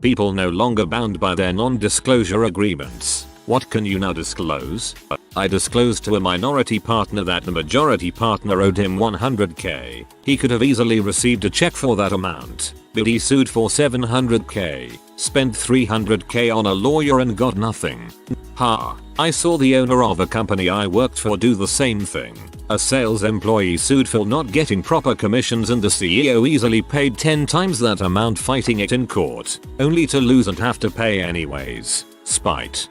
People no longer bound by their non-disclosure agreements. What can you now disclose? I disclosed to a minority partner that the majority partner owed him 100k. He could have easily received a check for that amount, but he sued for 700k, spent 300k on a lawyer and got nothing. I saw the owner of a company I worked for do the same thing. A sales employee sued for not getting proper commissions and the CEO easily paid 10 times that amount fighting it in court, only to lose and have to pay anyways. Spite.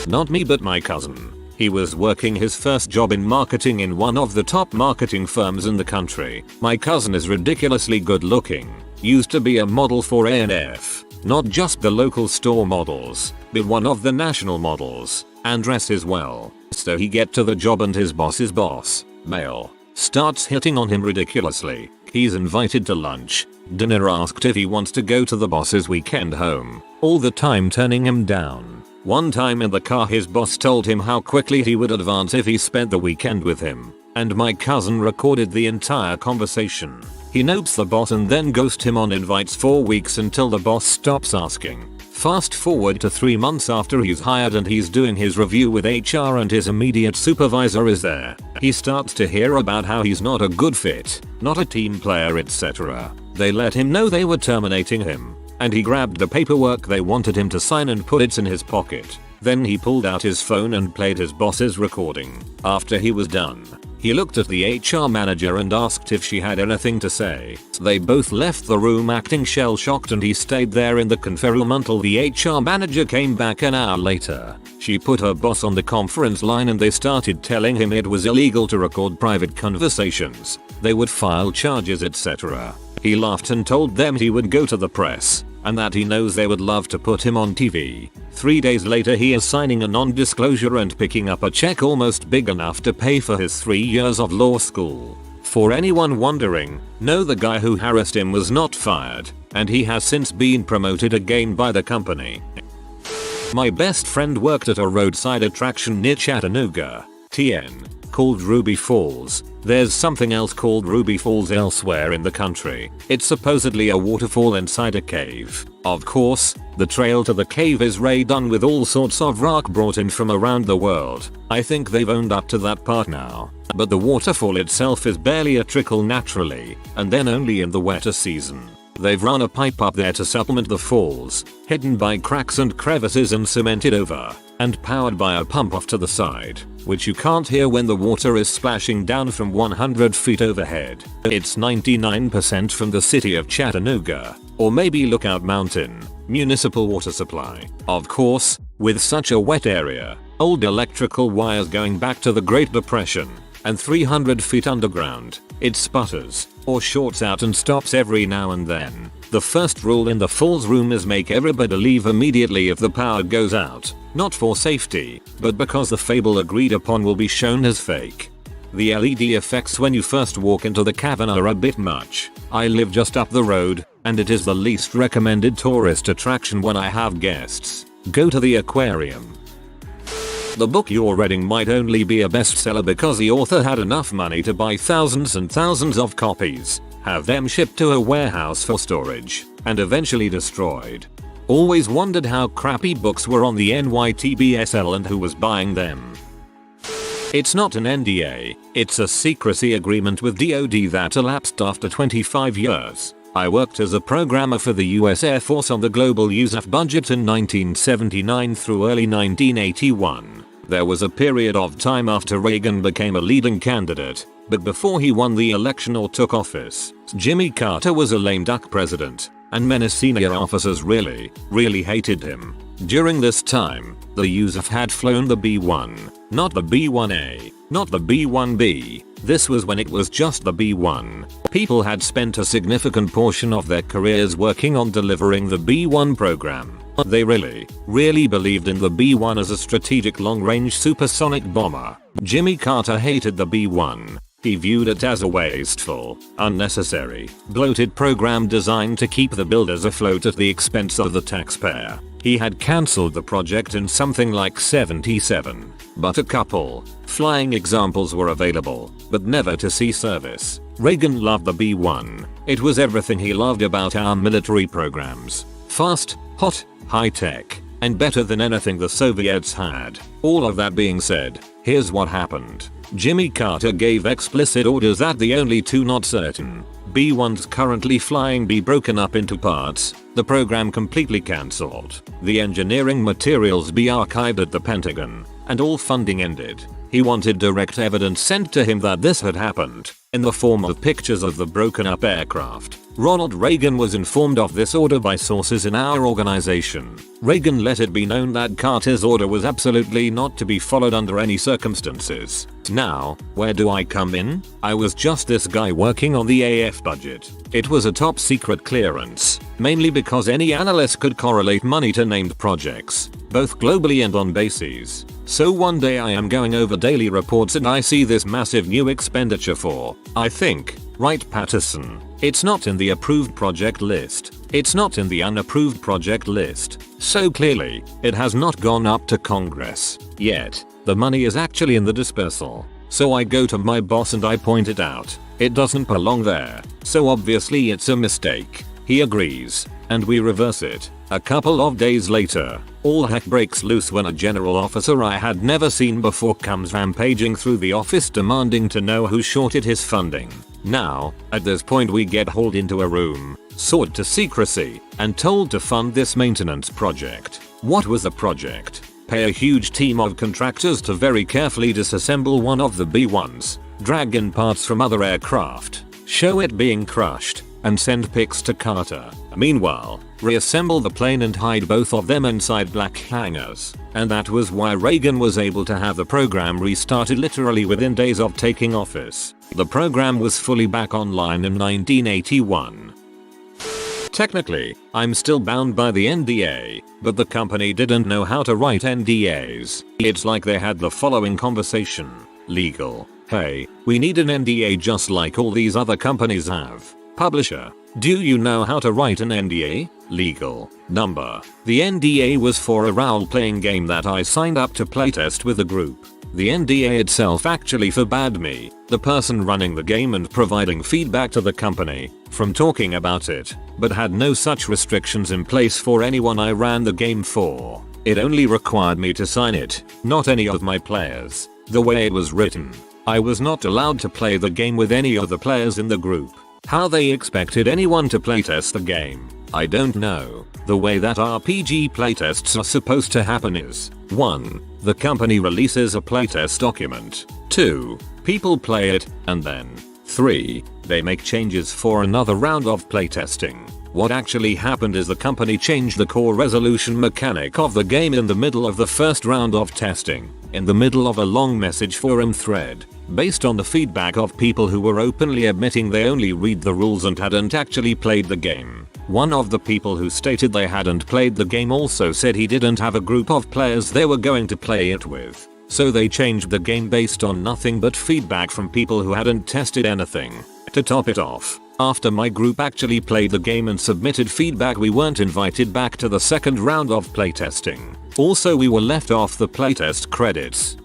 Not me but my cousin. He was working his first job in marketing in one of the top marketing firms in the country. My cousin is ridiculously good looking. Used to be a model for A&F. Not just the local store models, but one of the national models. And dresses well. So he get to the job and his boss's boss, male, starts hitting on him ridiculously. He's invited to lunch, dinner, asked if he wants to go to the boss's weekend home. All the time turning him down. One time in the car his boss told him how quickly he would advance if he spent the weekend with him. And my cousin recorded the entire conversation. He nopes the boss and then ghosts him on invites 4 weeks until the boss stops asking. Fast forward to 3 months after he's hired and he's doing his review with HR and his immediate supervisor is there. He starts to hear about how he's not a good fit, not a team player, etc. They let him know they were terminating him, and he grabbed the paperwork they wanted him to sign and put it in his pocket. Then he pulled out his phone and played his boss's recording. After he was done, he looked at the HR manager and asked if she had anything to say. They both left the room acting shell-shocked and he stayed there in the conference room until the HR manager came back an hour later. She put her boss on the conference line and they started telling him it was illegal to record private conversations. They would file charges, etc. He laughed and told them he would go to the press, and that he knows they would love to put him on TV. 3 days later he is signing a non-disclosure and picking up a check almost big enough to pay for his 3 years of law school. For anyone wondering, no, the guy who harassed him was not fired, and he has since been promoted again by the company. My best friend worked at a roadside attraction near Chattanooga, TN, called Ruby Falls. There's something else called Ruby Falls elsewhere in the country. It's supposedly a waterfall inside a cave. Of course, the trail to the cave is redone with all sorts of rock brought in from around the world. I think they've owned up to that part now. But the waterfall itself is barely a trickle naturally, and then only in the wetter season. They've run a pipe up there to supplement the falls, hidden by cracks and crevices and cemented over, and powered by a pump off to the side, which you can't hear when the water is splashing down from 100 feet overhead. It's 99% from the city of Chattanooga, or maybe Lookout Mountain, municipal water supply. Of course, with such a wet area, old electrical wires going back to the Great Depression, and 300 feet underground, it sputters, or shorts out and stops every now and then. The first rule in the falls room is make everybody leave immediately if the power goes out, not for safety, but because the fable agreed upon will be shown as fake. The LED effects when you first walk into the cavern are a bit much. I live just up the road, and it is the least recommended tourist attraction when I have guests. Go to the aquarium. The book you're reading might only be a bestseller because the author had enough money to buy thousands and thousands of copies, have them shipped to a warehouse for storage, and eventually destroyed. Always wondered how crappy books were on the NYTBSL and who was buying them. It's not an NDA, it's a secrecy agreement with DoD that elapsed after 25 years. I worked as a programmer for the US Air Force on the global USAF budget in 1979 through early 1981. There was a period of time after Reagan became a leading candidate, but before he won the election or took office, Jimmy Carter was a lame duck president, and many senior officers really hated him. During this time, the USAF had flown the B-1, not the B-1A, not the B-1B. This was when it was just the B-1. People had spent a significant portion of their careers working on delivering the B-1 program. They really believed in the B-1 as a strategic long-range supersonic bomber. Jimmy Carter hated the B-1. He viewed it as a wasteful, unnecessary, bloated program designed to keep the builders afloat at the expense of the taxpayer. He had cancelled the project in something like 77, but a couple flying examples were available, but never to see service. Reagan loved the B-1. It was everything he loved about our military programs. Fast, hot, high-tech, and better than anything the Soviets had. All of that being said, here's what happened. Jimmy Carter gave explicit orders that the only two not certain B-1s currently flying be broken up into parts, the program completely cancelled, the engineering materials be archived at the Pentagon, and all funding ended. He wanted direct evidence sent to him that this had happened, in the form of pictures of the broken up aircraft. Ronald Reagan was informed of this order by sources in our organization. Reagan let it be known that Carter's order was absolutely not to be followed under any circumstances. Now, where do I come in? I was just this guy working on the AF budget. It was a top secret clearance, mainly because any analyst could correlate money to named projects, both globally and on bases. So one day I am going over daily reports and I see this massive new expenditure for, I think, right Patterson. It's not in the approved project list. It's not in the unapproved project list. So clearly, it has not gone up to Congress yet. The money is actually in the dispersal. So I go to my boss and I point it out. It doesn't belong there. So obviously it's a mistake. He agrees, and we reverse it. A couple of days later, all heck breaks loose when a general officer I had never seen before comes rampaging through the office demanding to know who shorted his funding. Now, at this point we get hauled into a room, sword to secrecy, and told to fund this maintenance project. What was the project? Pay a huge team of contractors to very carefully disassemble one of the B-1s, drag in parts from other aircraft, show it being crushed, and send pics to Carter. Meanwhile, reassemble the plane and hide both of them inside black hangars. And that was why Reagan was able to have the program restarted literally within days of taking office. The program was fully back online in 1981. Technically, I'm still bound by the NDA, but the company didn't know how to write NDAs. It's like they had the following conversation. Legal. Hey, we need an NDA just like all these other companies have. Publisher. Do you know how to write an NDA? Legal. Number. The NDA was for a role-playing game that I signed up to playtest with a group. The NDA itself actually forbade me, the person running the game and providing feedback to the company, from talking about it, but had no such restrictions in place for anyone I ran the game for. It only required me to sign it, not any of my players. The way it was written, I was not allowed to play the game with any of the players in the group. How they expected anyone to playtest the game, I don't know. The way that RPG playtests are supposed to happen is 1. The company releases a playtest document. 2. People play it, and then 3. They make changes for another round of playtesting. What actually happened is the company changed the core resolution mechanic of the game in the middle of the first round of testing, in the middle of a long message forum thread, based on the feedback of people who were openly admitting they only read the rules and hadn't actually played the game. One of the people who stated they hadn't played the game also said he didn't have a group of players they were going to play it with. So they changed the game based on nothing but feedback from people who hadn't tested anything. To top it off, after my group actually played the game and submitted feedback, we weren't invited back to the second round of playtesting. Also, we were left off the playtest credits.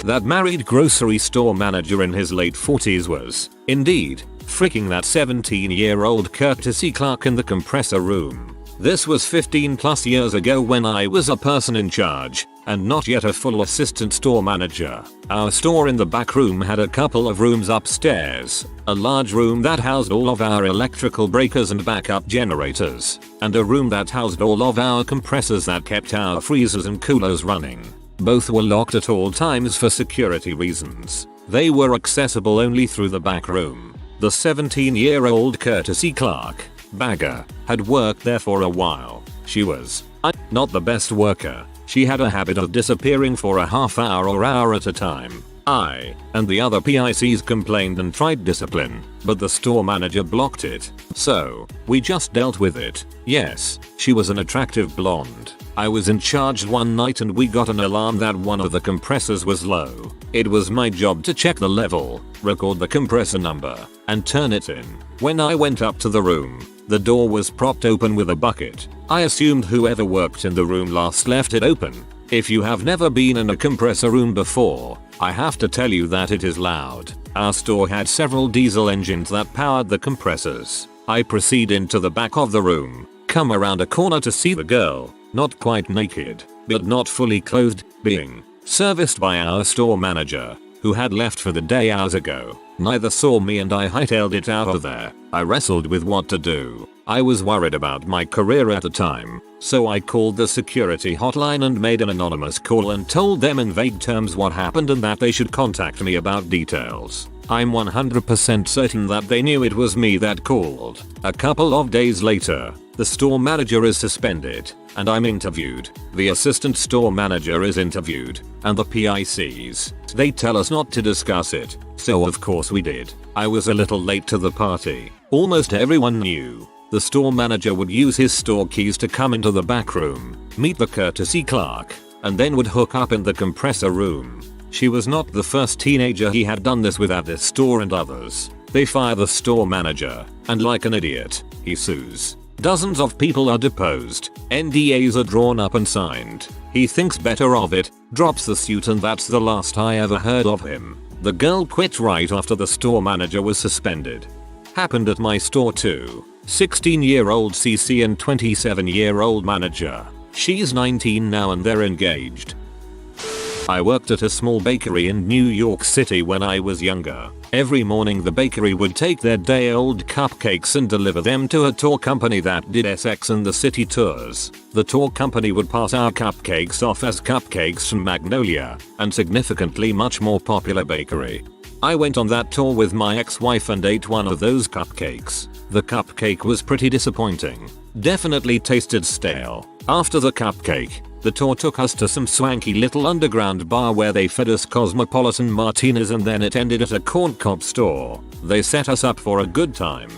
That married grocery store manager in his late 40s was, indeed, freaking that 17-year-old courtesy clerk in the compressor room. This was 15 plus years ago when I was a person in charge, and not yet a full assistant store manager. Our store in the back room had a couple of rooms upstairs, a large room that housed all of our electrical breakers and backup generators, and a room that housed all of our compressors that kept our freezers and coolers running. Both were locked at all times for security reasons. They were accessible only through the back room. The 17-year-old courtesy clerk, Bagger, had worked there for a while. She was not the best worker. She had a habit of disappearing for a half hour or hour at a time. I and the other PICs complained and tried discipline, but the store manager blocked it. So, we just dealt with it. Yes, she was an attractive blonde. I was in charge one night and we got an alarm that one of the compressors was low. It was my job to check the level, record the compressor number, and turn it in. When I went up to the room, the door was propped open with a bucket. I assumed whoever worked in the room last left it open. If you have never been in a compressor room before, I have to tell you that it is loud. Our store had several diesel engines that powered the compressors. I proceed into the back of the room, come around a corner to see the girl, not quite naked, but not fully clothed, being serviced by our store manager, who had left for the day hours ago. Neither saw me and I hightailed it out of there. I wrestled with what to do. I was worried about my career at the time, so I called the security hotline and made an anonymous call and told them in vague terms what happened and that they should contact me about details. I'm 100% certain that they knew it was me that called. A couple of days later, the store manager is suspended, and I'm interviewed. The assistant store manager is interviewed, and the PICs. They tell us not to discuss it, so of course we did. I was a little late to the party. Almost everyone knew. The store manager would use his store keys to come into the back room, meet the courtesy clerk, and then would hook up in the compressor room. She was not the first teenager he had done this with at this store and others. They fire the store manager, and like an idiot, he sues. Dozens of people are deposed, NDAs are drawn up and signed. He thinks better of it, drops the suit, and that's the last I ever heard of him. The girl quit right after the store manager was suspended. Happened at my store too. 16-year-old CC and 27-year-old manager. She's 19 now and they're engaged. I worked at a small bakery in New York City when I was younger. Every morning the bakery would take their day-old cupcakes and deliver them to a tour company that did SX and the city tours. The tour company would pass our cupcakes off as cupcakes from Magnolia, and significantly much more popular bakery. I went on that tour with my ex-wife and ate one of those cupcakes. The cupcake was pretty disappointing. Definitely tasted stale. After the cupcake, the tour took us to some swanky little underground bar where they fed us cosmopolitan martinis, and then it ended at a corn cob store. They set us up for a good time.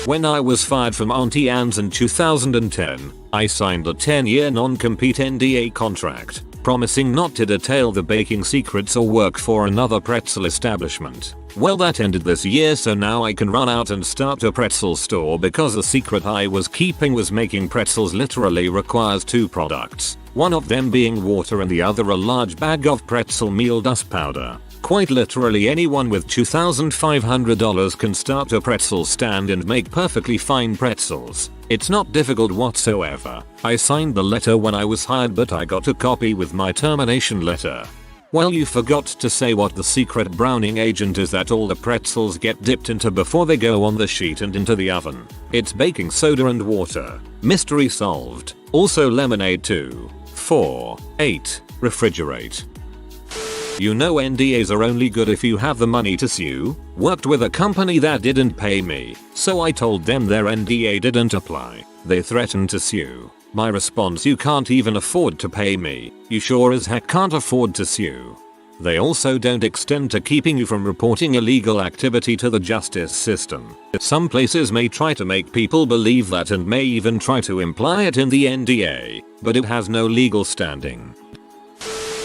When I was fired from Auntie Anne's in 2010, I signed a 10-year non-compete NDA contract, promising not to detail the baking secrets or work for another pretzel establishment. Well, that ended this year, so now I can run out and start a pretzel store because the secret I was keeping was making pretzels literally requires two products, one of them being water and the other a large bag of pretzel meal dust powder. Quite literally anyone with $2,500 can start a pretzel stand and make perfectly fine pretzels. It's not difficult whatsoever. I signed the letter when I was hired, but I got a copy with my termination letter. Well, you forgot to say what the secret browning agent is that all the pretzels get dipped into before they go on the sheet and into the oven. It's baking soda and water. Mystery solved. Also lemonade too. 4. 8. Refrigerate. You know NDAs are only good if you have the money to sue. Worked with a company that didn't pay me, so I told them their NDA didn't apply. They threatened to sue. My response: you can't even afford to pay me. You sure as heck can't afford to sue. They also don't extend to keeping you from reporting illegal activity to the justice system. Some places may try to make people believe that and may even try to imply it in the NDA, but it has no legal standing.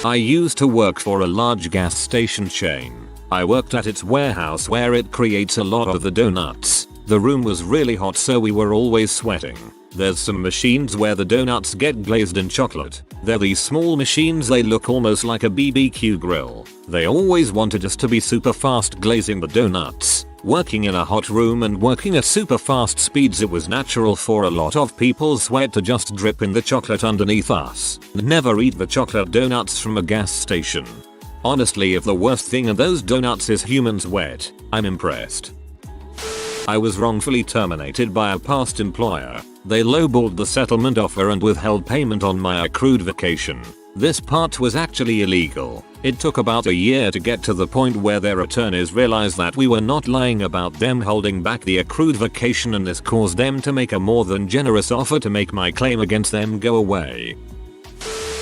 I used to work for a large gas station chain. I worked at its warehouse where it creates a lot of the donuts. The room was really hot, so we were always sweating. There's some machines where the donuts get glazed in chocolate. They're these small machines, they look almost like a BBQ grill. They always wanted us to be super fast glazing the donuts. Working in a hot room and working at super fast speeds, it was natural for a lot of people's sweat to just drip in the chocolate underneath us. Never eat the chocolate donuts from a gas station. Honestly, if the worst thing in those donuts is human sweat, I'm impressed. I was wrongfully terminated by a past employer. They lowballed the settlement offer and withheld payment on my accrued vacation. This part was actually illegal. It took about a year to get to the point where their attorneys realized that we were not lying about them holding back the accrued vacation, and this caused them to make a more than generous offer to make my claim against them go away.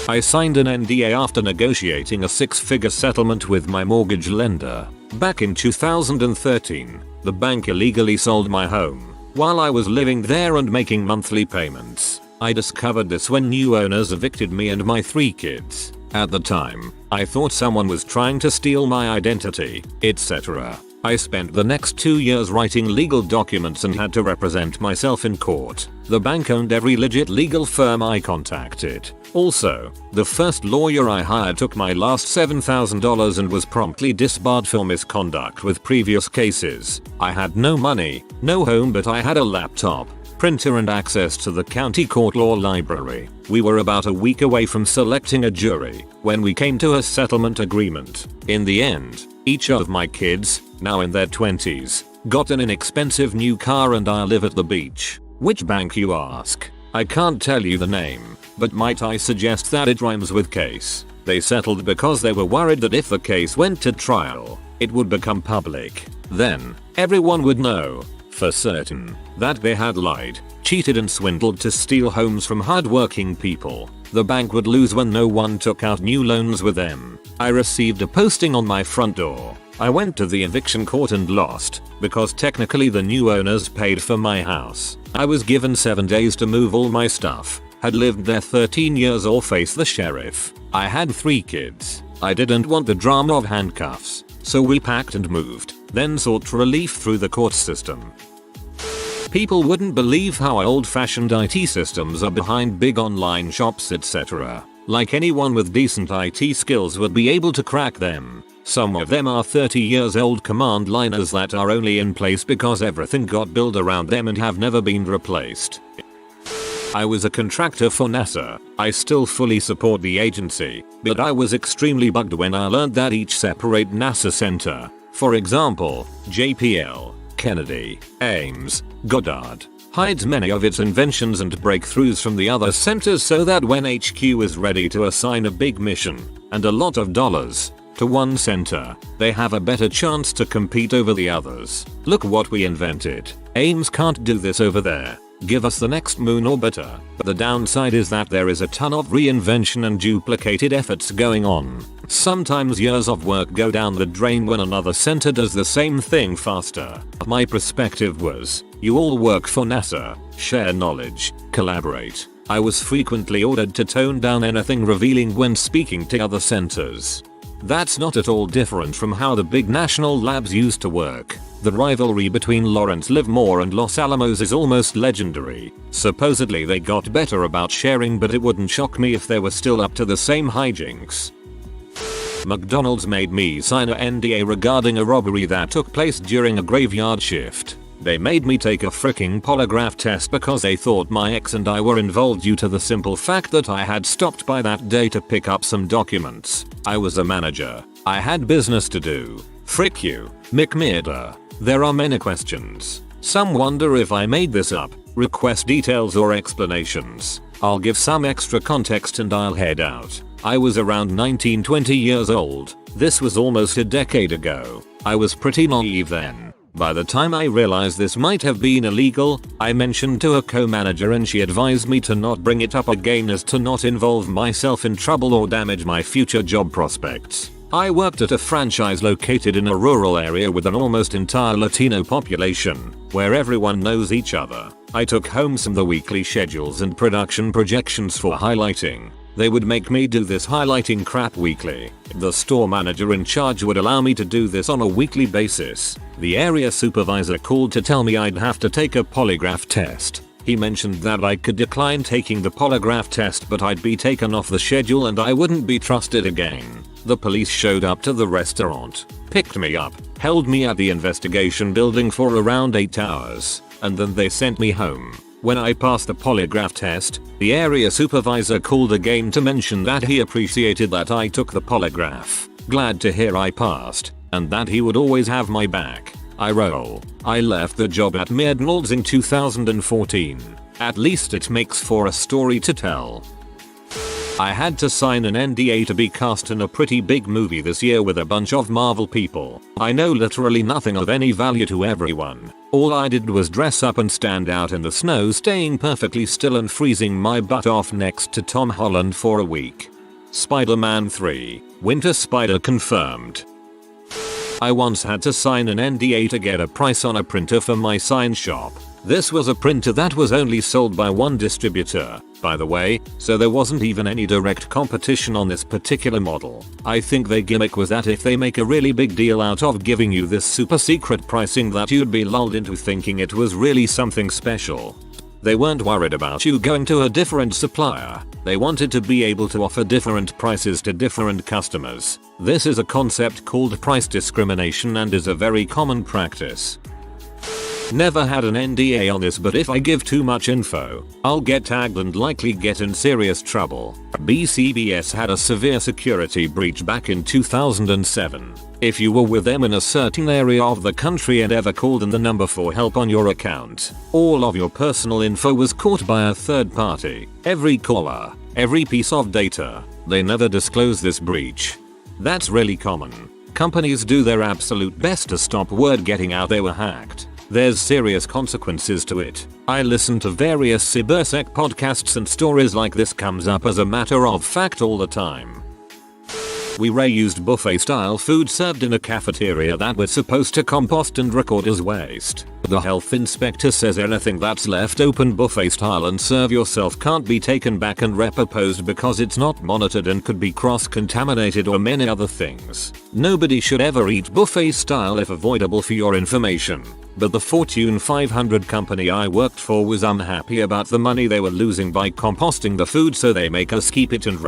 I signed an NDA after negotiating a six-figure settlement with my mortgage lender. Back in 2013, the bank illegally sold my home. While I was living there and making monthly payments, I discovered this when new owners evicted me and my 3 kids. At the time, I thought someone was trying to steal my identity, etc. I spent the next 2 years writing legal documents and had to represent myself in court. The bank owned every legit legal firm I contacted. Also, the first lawyer I hired took my last $7,000 and was promptly disbarred for misconduct with previous cases. I had no money, no home, but I had a laptop. printer and access to the county court law library. We were about a week away from selecting a jury when we came to a settlement agreement. In the end, each of my kids, now in their 20s, got an inexpensive new car and I live at the beach. Which bank, you ask? I can't tell you the name, but might I suggest that it rhymes with case. They settled because they were worried that if the case went to trial, it would become public. Then, everyone would know, for certain, that they had lied, cheated and swindled to steal homes from hardworking people. The bank would lose when no one took out new loans with them. I received a posting on my front door. I went to the eviction court and lost, because technically the new owners paid for my house. I was given 7 days to move all my stuff, had lived there 13 years or face the sheriff. I had 3 kids. I didn't want the drama of handcuffs, so we packed and moved, then sought relief through the court system. People wouldn't believe how old-fashioned IT systems are behind big online shops, etc. Like anyone with decent IT skills would be able to crack them. Some of them are 30 years old command liners that are only in place because everything got built around them and have never been replaced. I was a contractor for NASA. I still fully support the agency, but I was extremely bugged when I learned that each separate NASA center, for example, JPL, Kennedy, Ames, Goddard, hides many of its inventions and breakthroughs from the other centers so that when HQ is ready to assign a big mission, and a lot of dollars, to one center, they have a better chance to compete over the others. Look what we invented. Ames can't do this over there. Give us the next moon orbiter. But the downside is that there is a ton of reinvention and duplicated efforts going on. Sometimes years of work go down the drain when another center does the same thing faster. My perspective was, you all work for NASA, share knowledge, collaborate. I was frequently ordered to tone down anything revealing when speaking to other centers. That's not at all different from how the big national labs used to work. The rivalry between Lawrence Livermore and Los Alamos is almost legendary. Supposedly they got better about sharing, but it wouldn't shock me if they were still up to the same hijinks. McDonald's made me sign an NDA regarding a robbery that took place during a graveyard shift. They made me take a freaking polygraph test because they thought my ex and I were involved due to the simple fact that I had stopped by that day to pick up some documents. I was a manager. I had business to do. Frick you, McMurder. There are many questions. Some wonder if I made this up, request details or explanations. I'll give some extra context and I'll head out. I was around 19-20 years old. This was almost a decade ago. I was pretty naive then. By the time I realized this might have been illegal, I mentioned to a co-manager and she advised me to not bring it up again as to not involve myself in trouble or damage my future job prospects. I worked at a franchise located in a rural area with an almost entire Latino population, where everyone knows each other. I took home some of the weekly schedules and production projections for highlighting. They would make me do this highlighting crap weekly. The store manager in charge would allow me to do this on a weekly basis. The area supervisor called to tell me I'd have to take a polygraph test. He mentioned that I could decline taking the polygraph test, but I'd be taken off the schedule and I wouldn't be trusted again. The police showed up to the restaurant, picked me up, held me at the investigation building for around 8 hours, and then they sent me home. When I passed the polygraph test, the area supervisor called again to mention that he appreciated that I took the polygraph, glad to hear I passed, and that he would always have my back. I roll. I left the job at McDonald's in 2014. At least it makes for a story to tell. I had to sign an NDA to be cast in a pretty big movie this year with a bunch of Marvel people. I know literally nothing of any value to everyone. All I did was dress up and stand out in the snow, staying perfectly still and freezing my butt off next to Tom Holland for a week. Spider-Man 3, Winter Spider confirmed. I once had to sign an NDA to get a price on a printer for my sign shop. This was a printer that was only sold by one distributor, by the way, so there wasn't even any direct competition on this particular model. I think their gimmick was that if they make a really big deal out of giving you this super secret pricing that you'd be lulled into thinking it was really something special. They weren't worried about you going to a different supplier. They wanted to be able to offer different prices to different customers. This is a concept called price discrimination and is a very common practice. Never had an NDA on this, but if I give too much info, I'll get tagged and likely get in serious trouble. BCBS had a severe security breach back in 2007. If you were with them in a certain area of the country and ever called in the number for help on your account, all of your personal info was caught by a third party. Every caller, every piece of data. They never disclose this breach. That's really common. Companies do their absolute best to stop word getting out they were hacked. There's serious consequences to it. I listen to various cybersec podcasts and stories like this comes up as a matter of fact all the time. We reused buffet-style food served in a cafeteria that we're supposed to compost and record as waste. The health inspector says anything that's left open buffet-style and serve yourself can't be taken back and repurposed because it's not monitored and could be cross-contaminated or many other things. Nobody should ever eat buffet-style if avoidable for your information. But the Fortune 500 company I worked for was unhappy about the money they were losing by composting the food, so they make us keep it and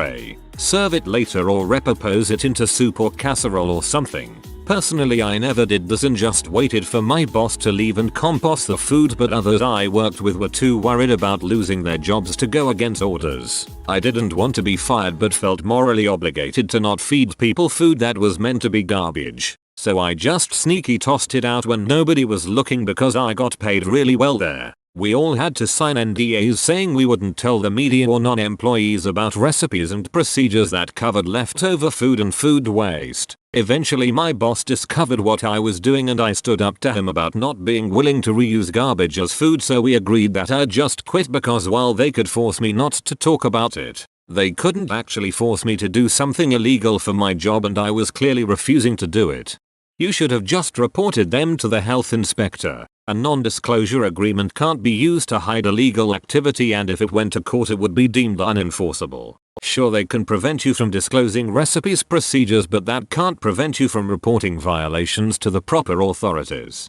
serve it later or repurpose it into soup or casserole or something. Personally, I never did this and just waited for my boss to leave and compost the food, but others I worked with were too worried about losing their jobs to go against orders. I didn't want to be fired but felt morally obligated to not feed people food that was meant to be garbage. So I just sneaky tossed it out when nobody was looking because I got paid really well there. We all had to sign NDAs saying we wouldn't tell the media or non-employees about recipes and procedures that covered leftover food and food waste. Eventually my boss discovered what I was doing and I stood up to him about not being willing to reuse garbage as food, so we agreed that I'd just quit, because while they could force me not to talk about it, they couldn't actually force me to do something illegal for my job, and I was clearly refusing to do it. You should have just reported them to the health inspector. A non-disclosure agreement can't be used to hide illegal activity, and if it went to court it would be deemed unenforceable. Sure, they can prevent you from disclosing recipes, procedures, but that can't prevent you from reporting violations to the proper authorities.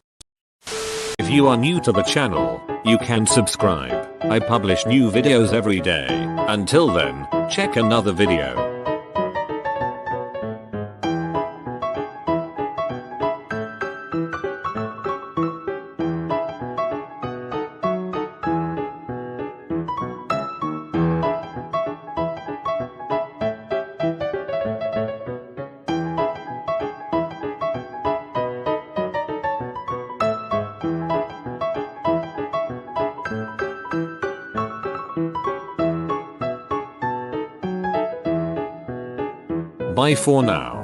If you are new to the channel, you can subscribe. I publish new videos every day. Until then, check another video. Bye for now.